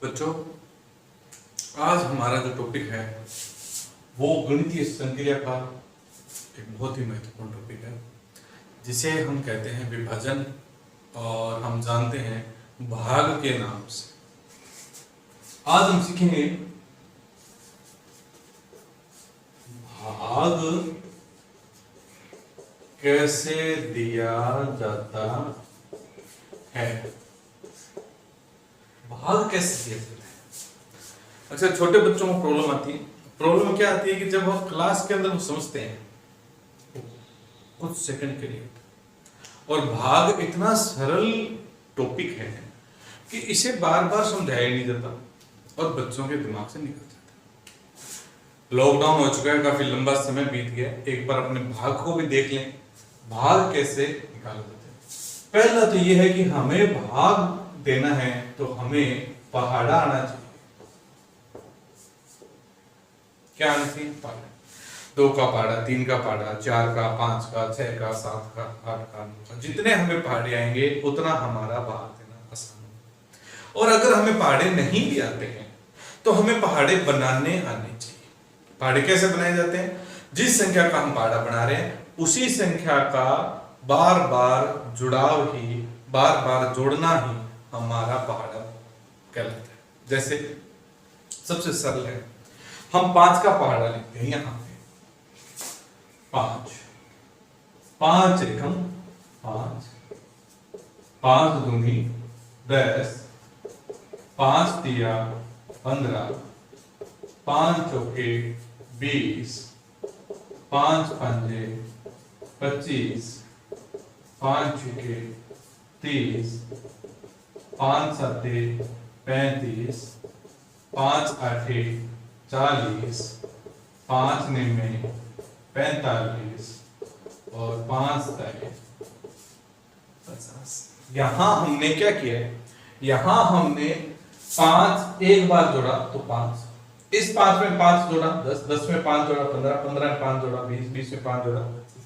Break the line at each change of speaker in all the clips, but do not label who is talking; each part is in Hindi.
बच्चों, आज हमारा जो टॉपिक है वो गणितीय संक्रिया का एक बहुत ही महत्वपूर्ण टॉपिक है, जिसे हम कहते हैं विभाजन और हम जानते हैं भाग के नाम से। आज हम सीखेंगे भाग कैसे दिया जाता है। भाग कैसे दिया जाता है। अच्छा, छोटे बच्चों को प्रॉब्लम आती है। प्रॉब्लम क्या आती है कि जब हम क्लास के अंदर समझते हैं कुछ सेकंड के लिए, और भाग इतना सरल टॉपिक है कि इसे बार बार समझाया नहीं जाता और बच्चों के दिमाग से निकल जाता है। लॉकडाउन हो चुका है, काफी लंबा समय बीत गया, एक बार अपने भाग को भी देख लें। भाग कैसे निकाले जाते हैं। पहला तो यह है कि हमें भाग देना है तो हमें पहाड़ा आना चाहिए। क्या आना चाहिए? पहाड़ा। 2 का पहाड़ा, 3 का पहाड़ा, 4 का, 5 का, 6 का, 7 का, 8 का, 9 का, जितने हमें पहाड़े आएंगे उतना हमारा भाग देना आसान होगा। और अगर हमें पहाड़े नहीं भी आते हैं तो हमें पहाड़े बनाने आने चाहिए। पहाड़े कैसे बनाए जाते हैं? जिस संख्या का हम पहाड़ा बना रहे हैं उसी संख्या का बार बार जुड़ाव ही, बार बार जोड़ना ही हमारा पहाड़ा कहलाता है। जैसे सबसे सरल है, हम 5 का पहाड़ा लिखते हैं। यहां पे 5 एकम 5, 5 दूनी 10, 5 तिया 15, 5 चौके 20, 5 पंजे 25, 5 छक्के 30, 5 सत्ते 35, 5 आठे 40, 5 निमे 45 और 5 ताये 50। यहां हमने क्या किया है? यहां हमने 5 एक बार जोड़ा तो 5, इस 5 में 5 जोड़ा 10, 10 में 5 जोड़ा 15, 15 में 5 जोड़ा 20, 20 में 5 जोड़ा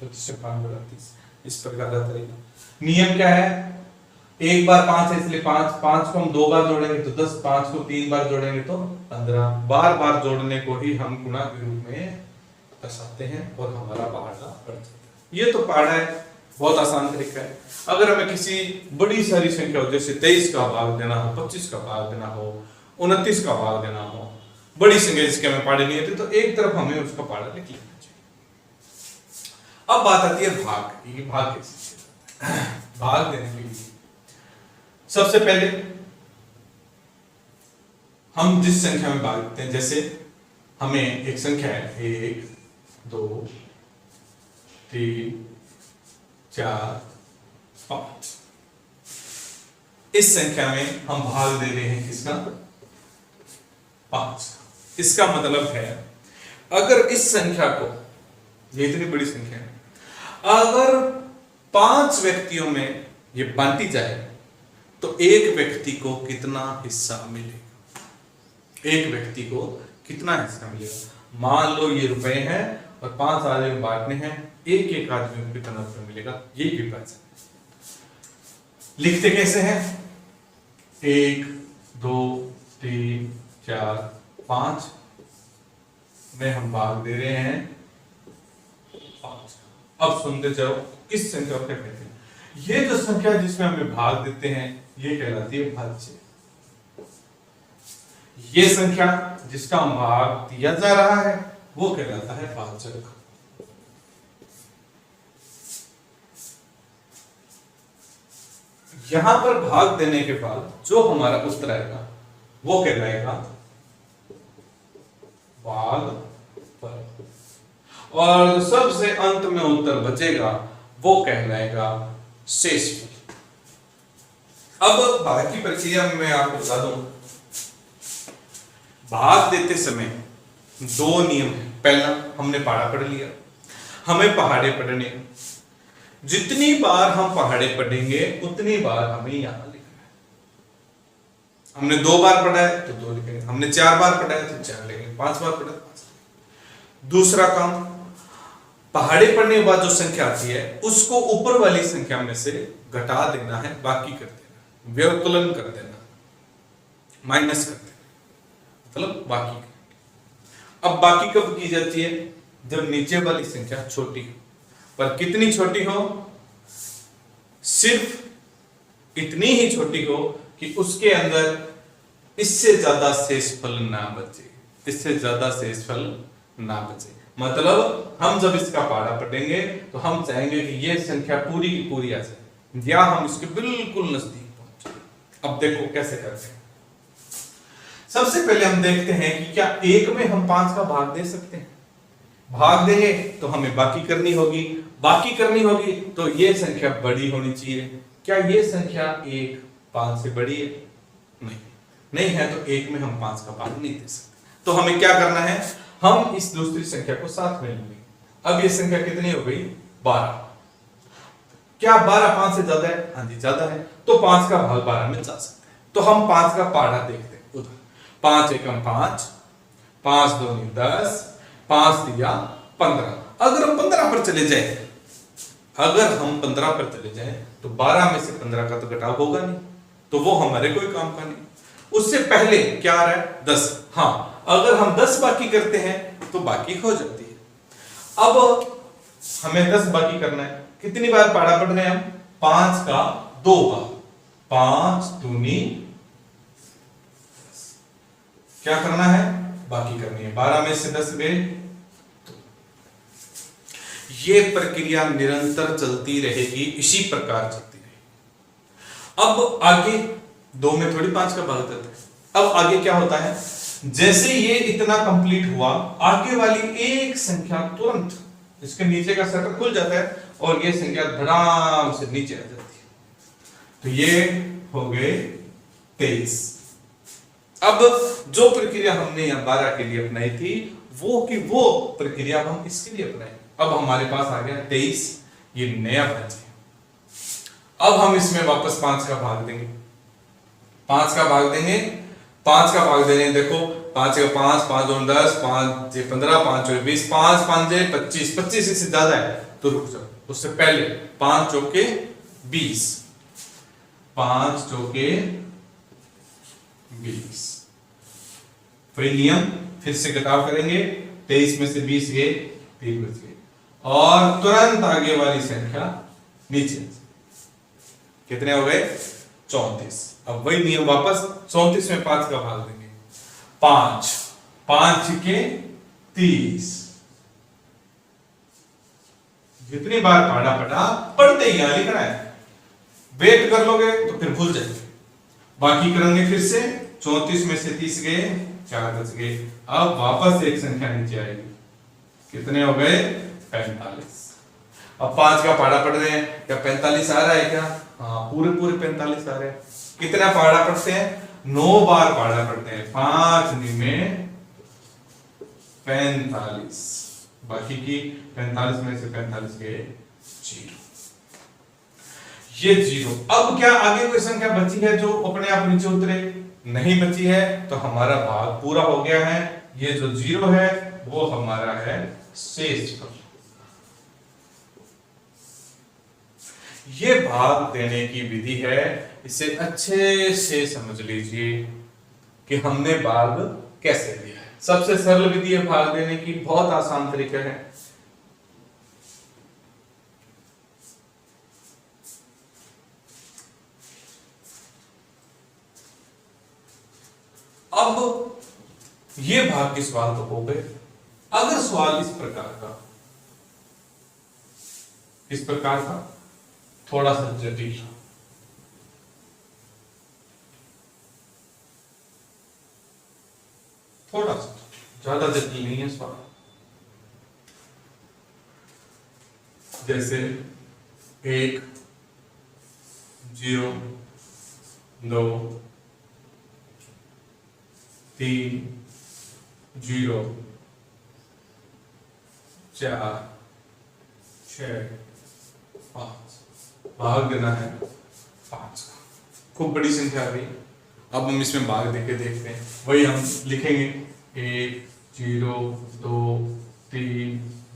25 में 5 जोड़ा 30। इस प्रकार का तरीका। नियम क्या है? एक बार 5 है इसलिए 5, 5 को हम 2 बार जोड़ेंगे तो 10, 5 को 3 बार जोड़ेंगे तो 15। बार बार जोड़ने को ही हम गुणा के रूप में दर्शाते हैं और हमारा पहाड़ा बढ़ जाता है। ये तो पहाड़ा है, बहुत आसान तरीका है। अगर हमें किसी बड़ी सारी संख्या हो, जैसे 23 का भाग देना हो, 25 का भाग देना हो, 29 का भाग देना हो, बड़ी संख्या जिसके हमें पहाड़े नहीं आते, तो एक तरफ हमें उसका पहाड़ा लिख लेना चाहिए। अब बात आती है भाग की। भाग कैसे भाग देने के लिए सबसे पहले हम जिस संख्या में भाग देते हैं, जैसे हमें एक संख्या है 1 2 3 4 5, इस संख्या में हम भाग दे रहे हैं किसका? 5। इसका मतलब है अगर इस संख्या को, ये इतनी बड़ी संख्या है, अगर 5 व्यक्तियों में ये बांटी जाए तो एक व्यक्ति को कितना हिस्सा मिलेगा? एक व्यक्ति को कितना हिस्सा मिलेगा? मान लो ये रुपए हैं और 5 आदमी में बांटने हैं, एक एक आदमी को कितना रुपए मिलेगा? ये विभाजन। लिखते कैसे हैं? 1 2 3 4 5 में हम भाग दे रहे हैं 5। अब सुनते जाओ किस संख्या को क्या कहते हैं। ये जो संख्या जिसमें हमें भाग देते हैं ये कहलाती है भाज्य। ये संख्या जिसका भाग दिया जा रहा है वो कहलाता है भाजक। यहां पर भाग देने के बाद जो हमारा उत्तर आएगा वो कहलाएगा भागफल, और सबसे अंत में उत्तर बचेगा वो कहलाएगा शेषफल। अब भाग की प्रक्रिया में मैं आपको बता दूं, भाग देते समय 2 नियम है। पहला, हमने पहाड़ा पढ़ लिया, हमें पहाड़े पढ़ने हैं। जितनी बार हम पहाड़े पढ़ेंगे उतनी बार हमें यहां लिखना है। हमने 2 बार पढ़ा है तो 2 लिखेंगे, हमने 4 बार पढ़ा है तो 4 लिखेंगे, 5 बार पढ़ा है 5। दूसरा काम, पहाड़े पढ़ने के बाद जो संख्या आती है उसको ऊपर वाली संख्या में से घटा देना है, बाकी कर देना, व्यवकलन कर देना। माइनस करते हैं, मतलब बाकी। अब बाकी कब की जाती है? जब नीचे वाली संख्या छोटी हो। पर कितनी छोटी हो? सिर्फ इतनी ही छोटी हो कि उसके अंदर इससे ज्यादा शेषफल ना बचे, इससे ज्यादा शेषफल ना बचे। मतलब हम जब इसका पहाड़ा पढ़ेंगे तो हम चाहेंगे कि यह संख्या पूरी की पूरी आ जाए, या हम इसके बिल्कुल नजदीक पहुंचे। अब देखो कैसे करते हैं। सबसे पहले हम देखते हैं कि क्या एक में हम 5 का भाग दे सकते हैं। भाग देंगे तो हमें बाकी करनी होगी, बाकी करनी होगी तो ये संख्या बड़ी होनी चाहिए। क्या ये संख्या 1 5 से बड़ी है? नहीं, नहीं है तो एक में हम 5 का भाग नहीं दे सकते। तो हमें क्या करना है? हम इस दूसरी संख्या को साथ में लेंगे। अब ये संख्या कितनी हो गई? 12। क्या 12 5 से ज्यादा है? हाँ जी ज्यादा है, तो 5 का भाग 12 में जा सकते हैं। तो हम 5 का पहाड़ा देखते हैं उधर। 5 एकम 5, 5 दूनी 10, 5 दिया 15। अगर हम 15 पर चले जाए, अगर हम 15 पर चले जाए तो 12 में से 15 का तो घटाव होगा नहीं, तो वो हमारे कोई काम का नहीं। उससे पहले क्या आ रहा है? 10। हाँ, अगर हम 10 बाकी करते हैं तो बाकी हो जाती है। अब हमें 10 बाकी करना है। कितनी बार पहाड़ा पढ़ रहे हैं हम? 5 का 2 बार। 5 दूनी, क्या करना है? बाकी करनी है। 12 में से 10 गए। ये प्रक्रिया निरंतर चलती रहेगी, इसी प्रकार चलती रहेगी। अब आगे 2 में थोड़ी 5 का भाग देते हैं। अब आगे क्या होता है? जैसे ये इतना कंप्लीट हुआ, आगे वाली एक संख्या तुरंत इसके नीचे का शटर खुल जाता है और ये संख्या धड़ाम से नीचे आ जाती है। तो ये हो गए 23। अब जो प्रक्रिया हमने यहां 12 के लिए अपनाई थी, वो प्रक्रिया हम इसके लिए अपनाए। अब हमारे पास आ गया 23, ये नया भाज्य है। अब हम इसमें वापस 5 का भाग देंगे। 5 का भाग देंगे, 5 का भाग देंगे। देखो 5 का 5, 5 दूनी 10, 5 जे 15, 5 चौके 20, 5 5 जे 25। 25 इससे ज्यादा है तो रुक जाओ। उससे पहले 5 चौके 20, 5 चौके 20। फिर नियम फिर से घटाव करेंगे। 23 में से 20 गए, 3 बच गए और तुरंत आगे वाली संख्या नीचे। कितने हो गए? 34। अब वही नियम वापस 34 में 5 का भाग देंगे। 5 5 के 30। जितनी बार पढ़ा पढ़ते ही यहां लिखना है। वेट कर लोगे तो फिर भूल जाएंगे। बाकी करेंगे फिर से। 34 में से 30 गए, 4 बच गए। अब वापस एक संख्या नीचे आएगी। कितने हो गए? 45। अब 5 का पहाड़ा पढ़ रहे हैं, क्या 45 आ रहा है क्या? हाँ, पूरे 45 आ रहे हैं। कितना पहाड़ा पढ़ते हैं? 9 बार पहाड़ा पढ़ते हैं। 5 में 45, बाकी की 45 में से 45 गए 0। ये 0। अब क्या आगे कोई संख्या बची है जो अपने आप नीचे उतरे? नहीं बची है, तो हमारा भाग पूरा हो गया है। ये जो 0 है वो हमारा है शेषफल। ये भाग देने की विधि है, इसे अच्छे से समझ लीजिए कि हमने भाग कैसे दिया है। सबसे सरल विधि है भाग देने की, बहुत आसान तरीका है। अब ये भाग के सवाल तो हो गए। अगर सवाल इस प्रकार का थोड़ा सा जटिल, थोड़ा सा ज्यादा जटिल नहीं है सवाल। जैसे 1 0 2 3 0 4 6 5। भाग देना है 5 का। खूब बड़ी संख्या आ गई। अब हम इसमें भाग देके देखते हैं। वही हम लिखेंगे 1 0 2 3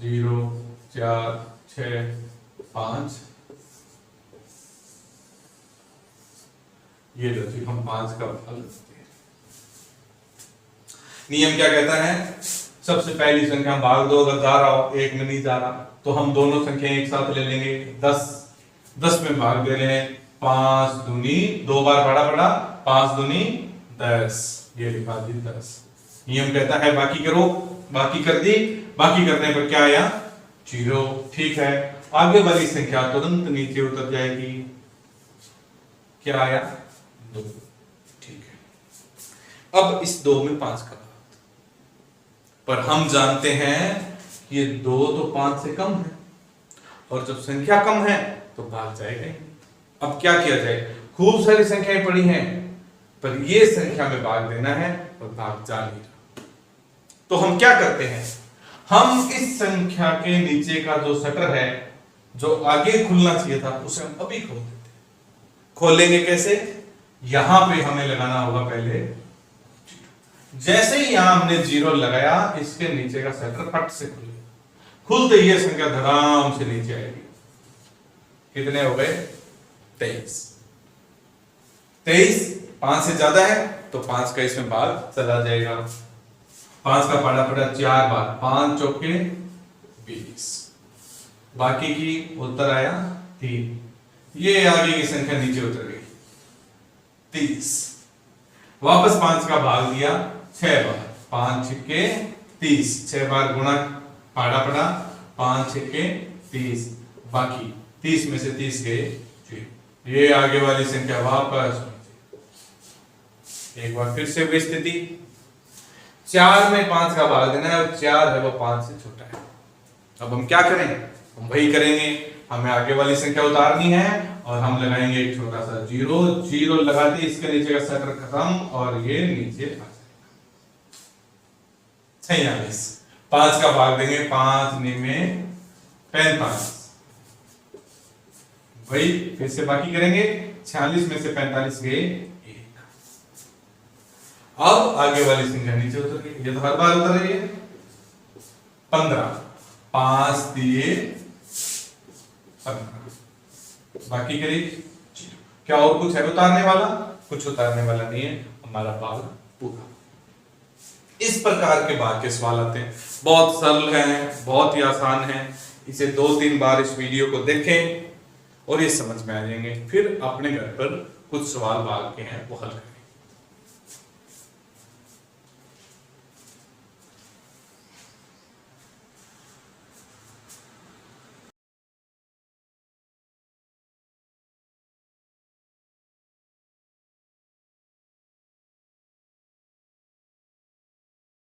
0 4 6 5। ये लो जी, हम 5 का भाग लेते हैं। नियम क्या कहता है? सबसे पहली संख्या भाग दो, अगर जा रहा हो, एक में नहीं जा रहा तो हम दोनों संख्या एक साथ ले लेंगे। 10 में भाग दे रहे हैं, 5 दूनी, 2 बार बड़ा 5 दूनी 10, ये लिखा दी 10। नियम कहता है बाकी करो, बाकी कर दी, बाकी करने पर क्या आया? 0। ठीक है, आगे वाली संख्या तुरंत नीचे उतर जाएगी, क्या आया? 2। ठीक है, अब इस 2 में 5 का भाग, पर हम जानते हैं ये 2 तो 5 से कम है, और जब संख्या कम है तो भाग जाएगा ही। अब क्या किया जाए? खूब सारी संख्याएं पड़ी हैं, पर ये संख्या में भाग देना है और भाग जा नहीं रहा, तो हम क्या करते हैं? हम इस संख्या के नीचे का जो शटर है, जो आगे खुलना चाहिए था, उसे हम अभी खोल देते हैं। खोलेंगे कैसे? यहां पे हमें लगाना होगा पहले, जैसे ही यहां हमने 0 लगाया, इसके नीचे का शटर फट से खुल गया। खुलते ही ये संख्या धड़ाम से नीचे आएगी। कितने हो गए? 23। 23 5 से ज्यादा है तो 5 का इसमें भाग चला जाएगा। 5 का पड़ा 4 बार, 5 चौके 20, बाकी की उत्तर आया 3। ये आगे की संख्या नीचे उतर गई 30। वापस 5 का भाग दिया 6 बार, 5 छक्के 30, 6 बार गुणा पाड़ा पड़ा, 5 छक्के 30, बाकी 30 में से 30 गए 0। ये आगे वाली संख्या वापस एक बार फिर से वही स्थिति, 4 में 5 का भाग देना है, और 4 है वो 5 से छोटा है। अब हम क्या करें? हम वही करेंगे, हमें आगे वाली संख्या उतारनी है और हम लगाएंगे एक छोटा सा 0। 0 लगाते इसके नीचे का शटर खत्म और ये नीचे आ जाएगा 46। 5 का भाग देंगे, 5 में 45, वही फिर से बाकी करेंगे, 46 में से 45 गए 1। अब आगे वाली संख्या नीचे उतर गई, ये तो हर बार उतर रही है। 15, 5 दिए 15, बाकी करिए 0। क्या और कुछ है उतारने वाला? कुछ उतारने वाला नहीं है, हमारा भाग पूरा। इस प्रकार के भाग के सवाल आते हैं, बहुत सरल हैं, बहुत ही आसान हैं। इसे 2-3 बार इस वीडियो को देखें और ये समझ में आ जाएंगे। फिर अपने घर पर कुछ सवाल भाग के हैं वो हल करें।